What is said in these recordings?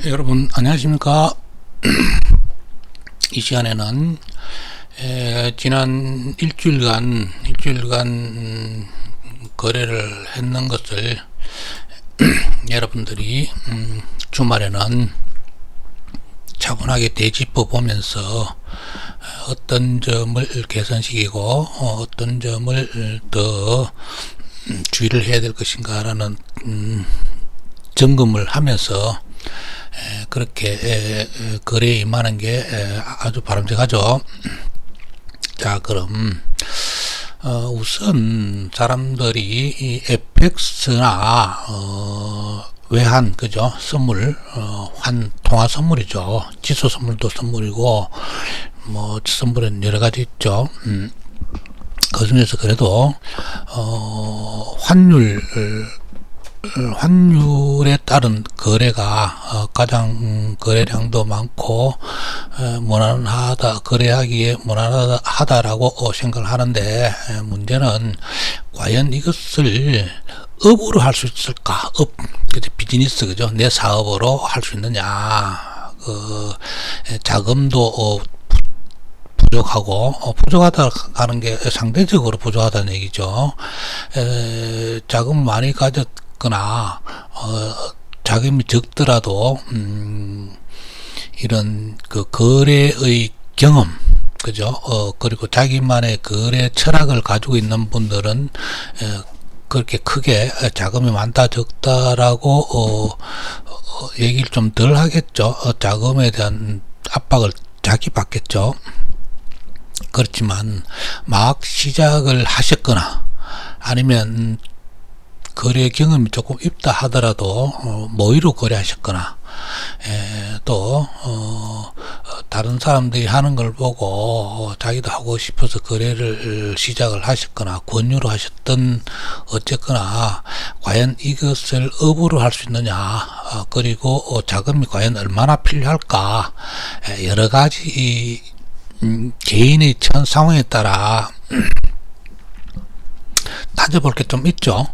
여러분 안녕하십니까. 이 시간에는 지난 일주일간 거래를 했는 것을 여러분들이 주말에는 차분하게 되짚어 보면서 어떤 점을 개선시키고 어떤 점을 더 주의를 해야 될 것인가 라는 점검을 하면서 그렇게 거래에 임하는 게 아주 바람직하죠. 자, 그럼 우선 사람들이 이 FX나 외환, 그죠? 선물, 통화 선물이죠. 지수 선물도 선물이고 뭐 선물은 여러 가지 있죠. 그 중에서 그래도 환율에 따른 거래가 가장 거래량도 많고 거래하기에 무난하다라고 생각을 하는데, 문제는 과연 이것을 업으로 할 수 있을까? 그죠? 비즈니스, 그죠? 내 사업으로 할 수 있느냐? 자금도 부족하고, 부족하다 하는 게 상대적으로 부족하다는 얘기죠. 자금 많이 가졌거나 자금이 적더라도 이런 그 거래의 경험, 그죠? 그리고 자기만의 거래 철학을 가지고 있는 분들은 그렇게 크게 자금이 많다 적다라고 얘기를 좀 덜 하겠죠. 자금에 대한 압박을 자기 받겠죠. 그렇지만 막 시작을 하셨거나 아니면 거래 경험이 조금 있다 하더라도 모의로 거래하셨거나 또 다른 사람들이 하는 걸 보고 자기도 하고 싶어서 거래를 시작을 하셨거나 권유로 하셨던, 어쨌거나 과연 이것을 업으로 할 수 있느냐, 그리고 자금이 과연 얼마나 필요할까, 여러 가지 개인의 현 상황에 따라 따져볼 게 좀 있죠.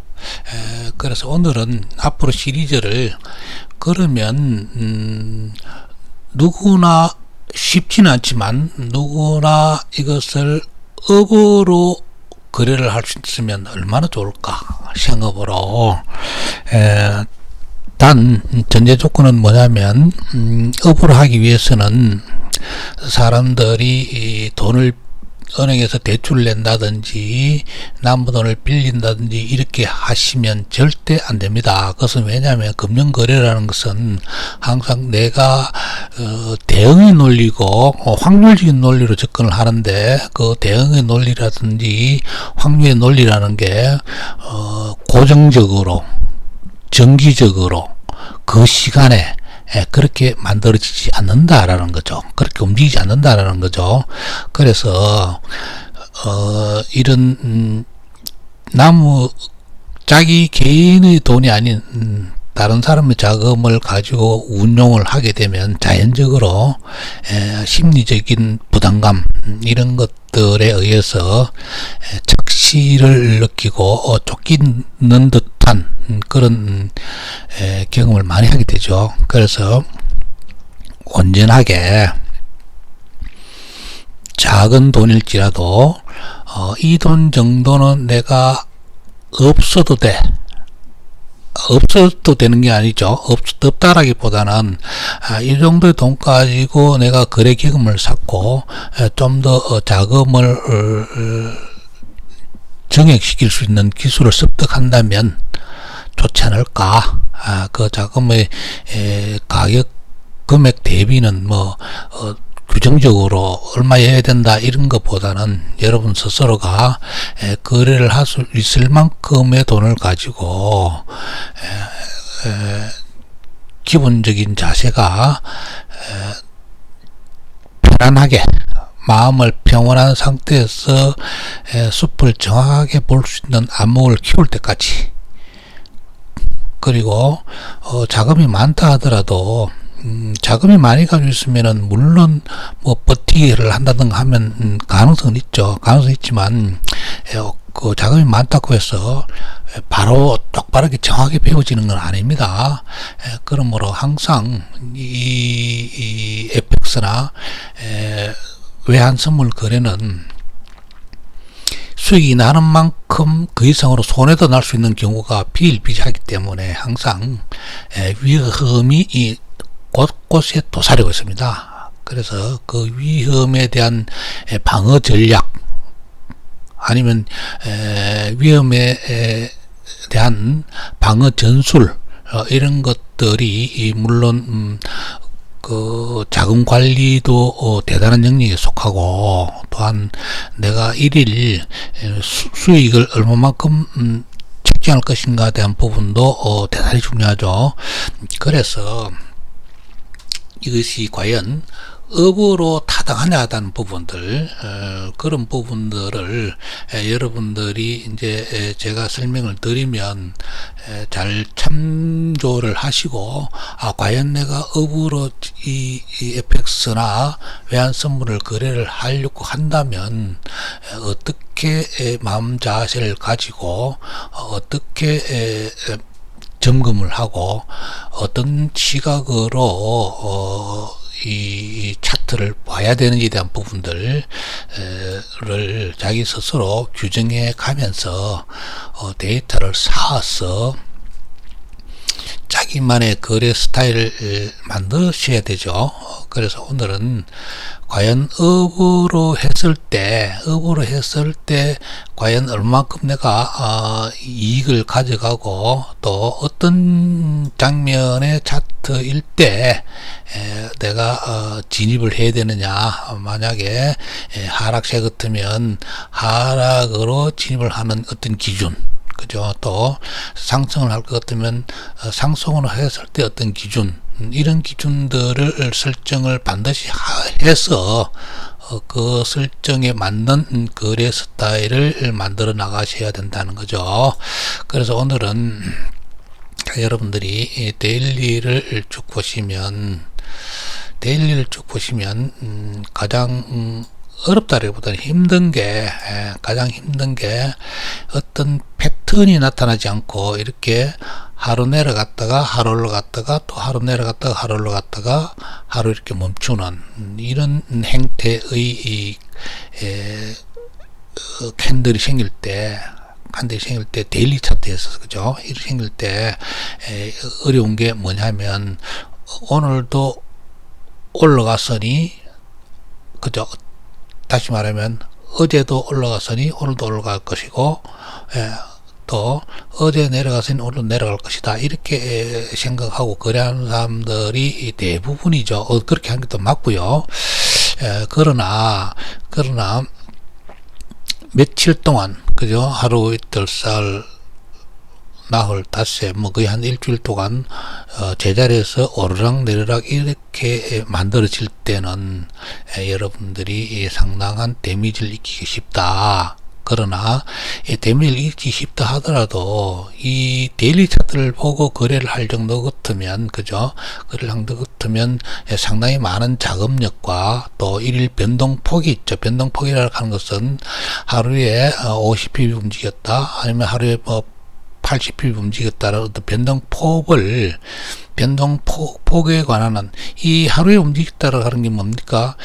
그래서 오늘은 앞으로 시리즈를, 그러면 누구나 쉽지는 않지만 누구나 이것을 업으로 거래를 할 수 있으면 얼마나 좋을까, 생업으로. 단 전제 조건은 뭐냐면 업으로 하기 위해서는 사람들이 돈을 은행에서 대출을 낸다든지 남부돈을 빌린다든지 이렇게 하시면 절대 안 됩니다. 그것은 왜냐하면 금융거래라는 것은 항상 내가 대응의 논리고 확률적인 논리로 접근을 하는데, 그 대응의 논리라든지 확률의 논리라는 게 고정적으로 정기적으로 그 시간에 그렇게 만들어지지 않는다라는 거죠. 그렇게 움직이지 않는다라는 거죠. 그래서 이런 자기 개인의 돈이 아닌 다른 사람의 자금을 가지고 운용을 하게 되면 자연적으로 심리적인 부담감, 이런 것들에 의해서 착시를 느끼고 쫓기는 듯한 그런 경험을 많이 하게 되죠. 그래서 온전하게 작은 돈일지라도 이 돈 정도는 내가 없어도 되는 게 아니죠. 없다라기보다는 이 정도의 돈 가지고 내가 거래 기금을 쌓고 좀 더 자금을 정액시킬 수 있는 기술을 습득한다면 좋지 않을까. 그 자금의 가격 금액 대비는 규정적으로 얼마여야 된다 이런 것보다는 여러분 스스로가 거래를 할 수 있을 만큼의 돈을 가지고 기본적인 자세가 편안하게, 마음을 평온한 상태에서 숲을 정확하게 볼 수 있는 안목을 키울 때까지, 그리고 자금이 많다 하더라도 자금이 많이 가지고 있으면은 물론 뭐 버티기를 한다든가 하면 가능성은 있죠. 가능성은 있지만 그 자금이 많다고 해서 바로 똑바르게 정확하게 배워지는 건 아닙니다. 그러므로 항상 이 FX나 외환 선물 거래는 수익이 나는 만큼 그 이상으로 손해도 날 수 있는 경우가 비일비재하기 때문에 항상 위험이 곳곳에 도사리고 있습니다. 그래서 그 위험에 대한 방어 전략 아니면 위험에 대한 방어 전술 이런 것들이 물론 그 자금 관리도 대단한 영역에 속하고 또한 내가 일일 수익을 얼마만큼 책정할 것인가에 대한 부분도 대단히 중요하죠. 그래서 이것이 과연 업으로 타당하냐는 부분들 그런 부분들을 여러분들이 이제 제가 설명을 드리면 잘 참조를 하시고 과연 내가 업으로 이 FX나 외환 선물을 거래를 하려고 한다면 어떻게 마음 자세를 가지고 어떻게 점검을 하고 어떤 시각으로 이 차트를 봐야 되는지에 대한 부분들을 자기 스스로 규정해 가면서 데이터를 쌓아서 자기만의 거래 스타일을 만드셔야 되죠. 그래서 오늘은 과연 업으로 했을 때 과연 얼마큼 내가 이익을 가져가고 또 어떤 장면의 차트일 때 내가 진입을 해야 되느냐. 만약에 하락세 같으면 하락으로 진입을 하는 어떤 기준, 그죠? 또 상승을 할 것 같으면 상승으로 했을 때 어떤 기준, 이런 기준들을 설정을 반드시 해서 그 설정에 맞는 거래 스타일을 만들어 나가셔야 된다는 거죠. 그래서 오늘은 여러분들이 데일리를 쭉 보시면 가장 어렵다기보다는 가장 힘든 게 어떤 패턴이 나타나지 않고 이렇게 하루 내려갔다가 하루 올라갔다가 또 하루 내려갔다가 하루 올라갔다가 하루 이렇게 멈추는 이런 행태의 캔들이 생길 때 데일리 차트에서 그죠? 이렇게 생길 때 어려운 게 뭐냐면 오늘도 올라갔으니 그죠? 다시 말하면 어제도 올라갔으니 오늘도 올라갈 것이고 또 어제 내려갔으니 오늘도 내려갈 것이다 이렇게 생각하고 거래하는 사람들이 대부분이죠. 그렇게 하는 것도 맞고요. 그러나 며칠 동안 그죠? 하루 이틀 살 나흘 닷새 뭐 거의 한 일주일 동안 제자리에서 오르락 내리락 이렇게 만들어질 때는 여러분들이 상당한 데미지를 입히기 쉽다. 그러나 이 데미지를 입기 쉽다 하더라도 이 데일리 차트를 보고 거래를 할 정도 같으면 그죠? 거래를 할 정도 같으면 상당히 많은 작업력과 또 일일 변동폭이 있죠. 변동폭이라고 하는 것은 하루에 50pb 움직였다 아니면 하루에 뭐 80pb 움직였다는 어떤 변동폭에 관한 이 하루에 움직였다라고 하는 게 뭡니까?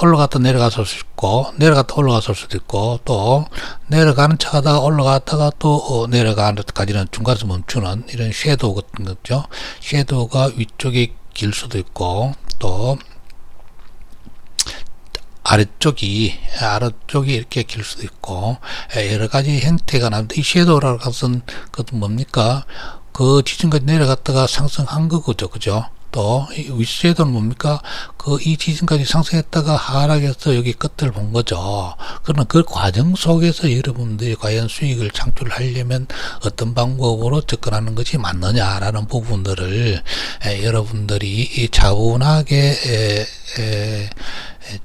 올라갔다 내려갔을 수 있고 내려갔다 올라갔을 수도 있고 또 내려가는 척 하다가 올라갔다가 또 내려가는 데까지는 중간에서 멈추는 이런 섀도우 같은 거죠. 섀도우가 위쪽에 길 수도 있고 또 아래쪽이 이렇게 길 수도 있고 여러 가지 형태가 나는데 이 섀도우라는 것은 그것도 뭡니까? 그 지점까지 내려갔다가 상승한 거죠, 그죠? 또 윗섀도우는 뭡니까? 이 지점까지 상승했다가 하락해서 여기 끝을 본 거죠. 그러나 그 과정 속에서 여러분들이 과연 수익을 창출하려면 어떤 방법으로 접근하는 것이 맞느냐라는 부분들을 여러분들이 차분하게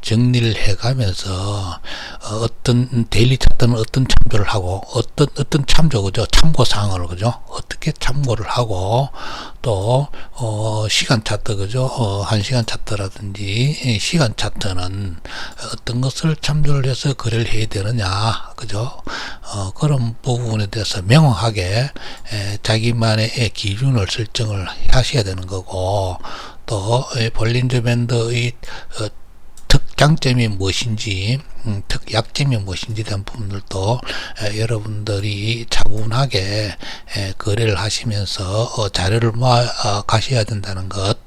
정리를 해가면서 어떤 데일리 차트는 어떤 참조를 하고 어떤 참조 그죠 참고 사항을 그죠 어떻게 참고를 하고 또 시간 차트 그죠 1시간 차트라든지 시간 차트는 어떤 것을 참조를 해서 거래를 해야 되느냐 그죠 그런 부분에 대해서 명확하게 자기만의 기준을 설정을 하셔야 되는 거고 또 볼린저 밴드의 특장점이 무엇인지 특약점이 무엇인지 대한 부분들도 여러분들이 차분하게 거래를 하시면서 자료를 모아 가셔야 된다는 것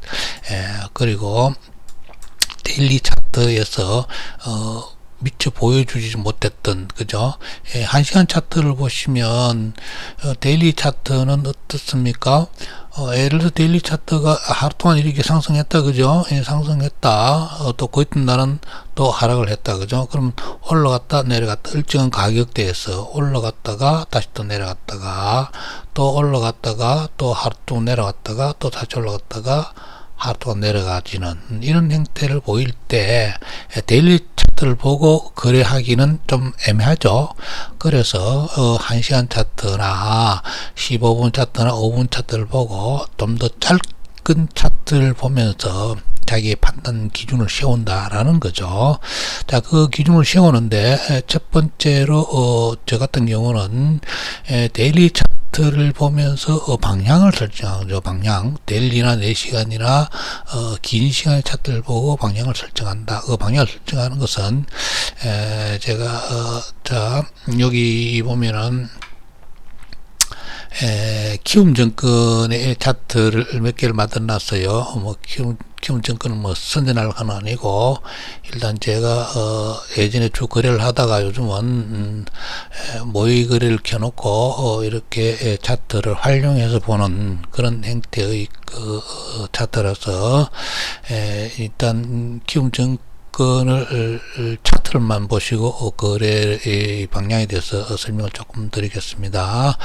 그리고 데일리 차트에서 미처 보여주지 못했던 그죠 1시간 차트를 보시면 데일리 차트는 어떻습니까 예를 들어 데일리 차트가 하루 동안 이렇게 상승했다 그죠 상승했다 또 그 있던 날은 또 하락을 했다 그죠 그럼 올라갔다 내려갔다 일정한 가격대에서 올라갔다가 다시 또 내려갔다가 또 올라갔다가 또 하루 동안 내려갔다가 또 다시 올라갔다가 하루 동안 내려가지는 이런 형태를 보일 때 데일리 차트를 보고 거래하기는 좀 애매하죠. 그래서 1시간 차트나 15분 차트나 5분 차트를 보고 좀 더 짧은 차트를 보면서 자기의 판단 기준을 세운다라는 거죠. 자, 그 기준을 세우는데 첫 번째로 저 같은 경우는 데일리 차트를 보면서 방향을 설정하죠. 방향 데일리나 4시간이나 긴 시간의 차트를 보고 방향을 설정한다. 그 방향을 설정하는 것은 제가 자 여기 보면은 키움증권의 차트를 몇 개를 만들어놨어요. 뭐 키움증권은 뭐 선전할 건 아니고 일단 제가 예전에 주 거래를 하다가 요즘은 모의 거래를 켜놓고 이렇게 차트를 활용해서 보는 그런 형태의 그 차트라서 일단 키움증권을 차트를만 보시고 거래의 방향에 대해서 설명을 조금 드리겠습니다.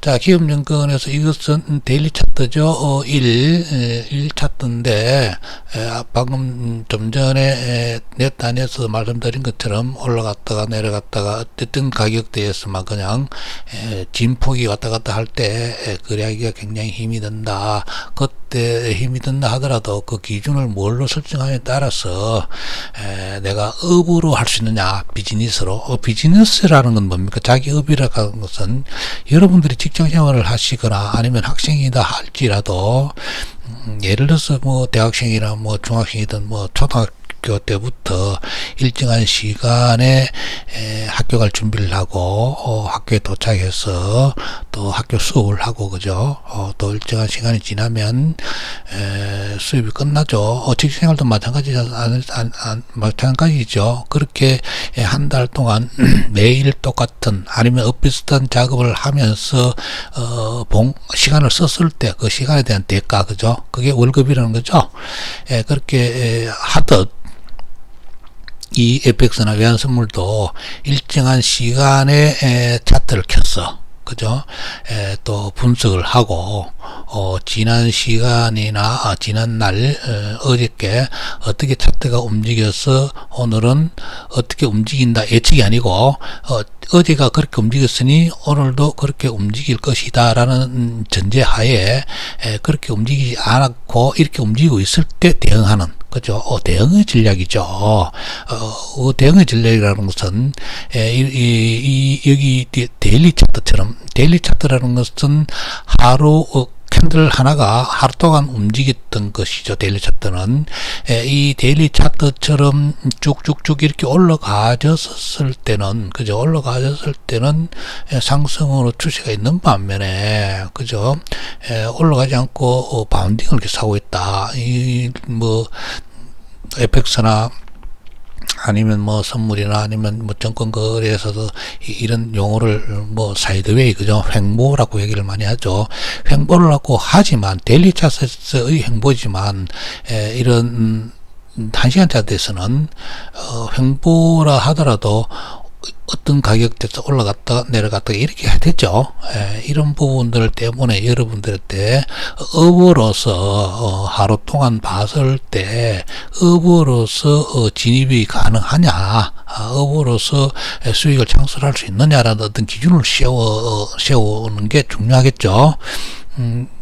자, 키움증권에서 이것은 데일리 차트죠. 1 차트인데 방금 좀 전에 내 단에서 말씀드린 것처럼 올라갔다가 내려갔다가 어쨌든 가격대에서만 그냥 진폭이 왔다 갔다 할 때 거래하기가 굉장히 힘이 든다. 그때 힘이 든다 하더라도 그 기준을 뭘로 설정하냐에 따라서 내가 업으로 할 수 있느냐 비즈니스로 비즈니스라는 건 뭡니까 자기업이라고 하는 것은 여러분들이 직장생활을 하시거나 아니면 학생이다 할지라도 예를 들어서 뭐 대학생이나 뭐 중학생이든 뭐 초등학교 때부터 일정한 시간에 학교 갈 준비를 하고 학교에 도착해서 또 학교 수업을 하고 그죠 또 일정한 시간이 지나면 수업이 끝나죠. 직장생활도 마찬가지죠. 그렇게 한 달 동안 매일 똑같은 아니면 엇비슷한 작업을 하면서 시간을 썼을 때 그 시간에 대한 대가 그죠 그게 월급이라는 거죠. 그렇게 하듯 이 FX나 외환선물도 일정한 시간에 차트를 켰어. 그죠? 또 분석을 하고 지난 시간이나 지난 날 어저께 어떻게 차트가 움직여서 오늘은 어떻게 움직인다 예측이 아니고 어제가 그렇게 움직였으니 오늘도 그렇게 움직일 것이다 라는 전제하에 그렇게 움직이지 않았고 이렇게 움직이고 있을 때 대응하는 그죠? 대응의 전략이죠. 대응의 전략이라는 것은 여기 데일리 차트처럼 데일리 차트라는 것은 하루 캔들 하나가 하루 동안 움직였던 것이죠. 데일리 차트는 이 데일리 차트처럼 쭉쭉쭉 이렇게 올라가졌을 때는 그죠? 올라가졌을 때는 상승으로 추세가 있는 반면에 그죠? 올라가지 않고 바운딩을 이렇게 사고 있다. 이 뭐 FX나 아니면 뭐 선물이나 아니면 뭐 증권 거래에서도 이런 용어를 뭐 사이드웨이 그죠 횡보라고 얘기를 많이 하죠. 횡보를 하고 하지만 데일리 차트에서의 횡보지만 이런 1시간 차트에서는 횡보라 하더라도 어떤 가격대에서 올라갔다 내려갔다 이렇게 해야 되죠. 이런 부분들 때문에 여러분들한테 업으로서 하루 동안 봤을 때 업으로서 진입이 가능하냐, 업으로서 수익을 창출할 수 있느냐라는 어떤 기준을 세우는 게 중요하겠죠.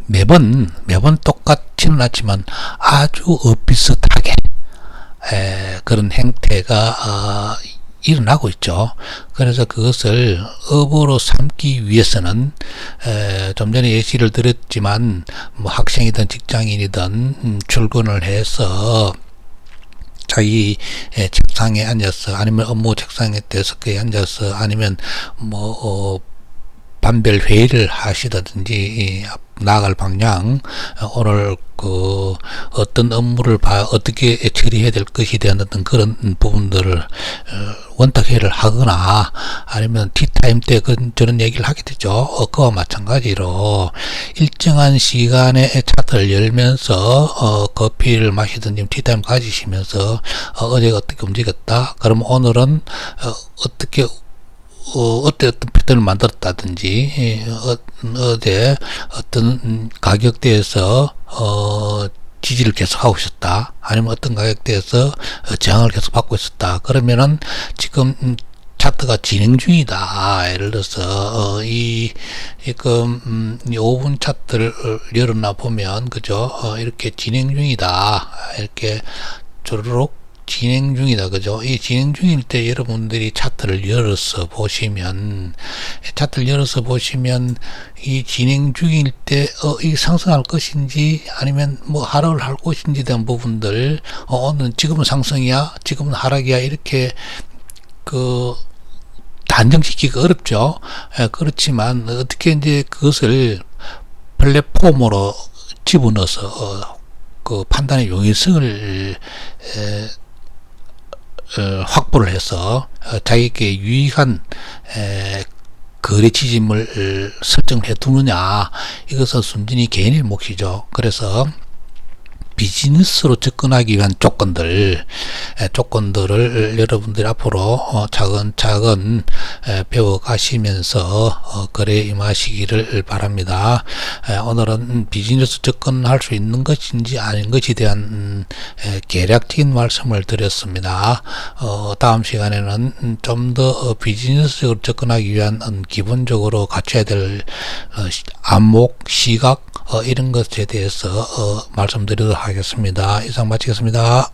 매번 똑같지는 않지만 아주 엇비슷하게 그런 행태가 일어나고 있죠. 그래서 그것을 업으로 삼기 위해서는 좀 전에 예시를 드렸지만 뭐 학생이든 직장인이든 출근을 해서 자기 책상에 앉아서 아니면 업무 책상에 데스크에 앉아서 아니면 뭐 반별 회의를 하시다든지 나아갈 방향, 오늘 그 어떤 업무를 어떻게 처리해야 될 것에 대한 어떤 그런 부분들을 원탁회의를 하거나 아니면 티타임 때 저런 얘기를 하게 되죠. 그와 마찬가지로 일정한 시간에 차트를 열면서 커피를 마시든지 티타임 가지시면서 어제가 어떻게 움직였다. 그럼 오늘은 어떤 패턴을 만들었다든지 어제 어떤 가격대에서 지지를 계속하고 있었다. 아니면 어떤 가격대에서 저항을 계속 받고 있었다. 그러면은 지금 차트가 진행 중이다. 예를 들어서 이 5분 차트를 열어놔 보면 그죠? 이렇게 진행 중이다. 이렇게 조르륵 진행 중이다. 그죠? 이 진행 중일 때 여러분들이 차트를 열어서 보시면 이 진행 중일 때 이 상승할 것인지 아니면 뭐 하락을 할 것인지 대한 부분들 오늘 지금은 상승이야 지금은 하락이야 이렇게 단정짓기가 어렵죠. 그렇지만 어떻게 이제 그것을 플랫폼으로 집어넣어서 그 판단의 용이성을 확보를 해서 자기에게 유익한 거래 지짐을 설정해 두느냐, 이것은 순전히 개인의 몫이죠. 그래서 비즈니스로 접근하기 위한 조건들을 여러분들이 앞으로 차근차근 배워가시면서 거래에 임하시기를 바랍니다. 오늘은 비즈니스 접근할 수 있는 것인지 아닌 것에 대한 개략적인 말씀을 드렸습니다. 다음 시간에는 좀 더 비즈니스적으로 접근하기 위한 기본적으로 갖춰야 될 안목, 시각 이런 것에 대해서 말씀드리도록 하겠습니다. 이상 마치겠습니다.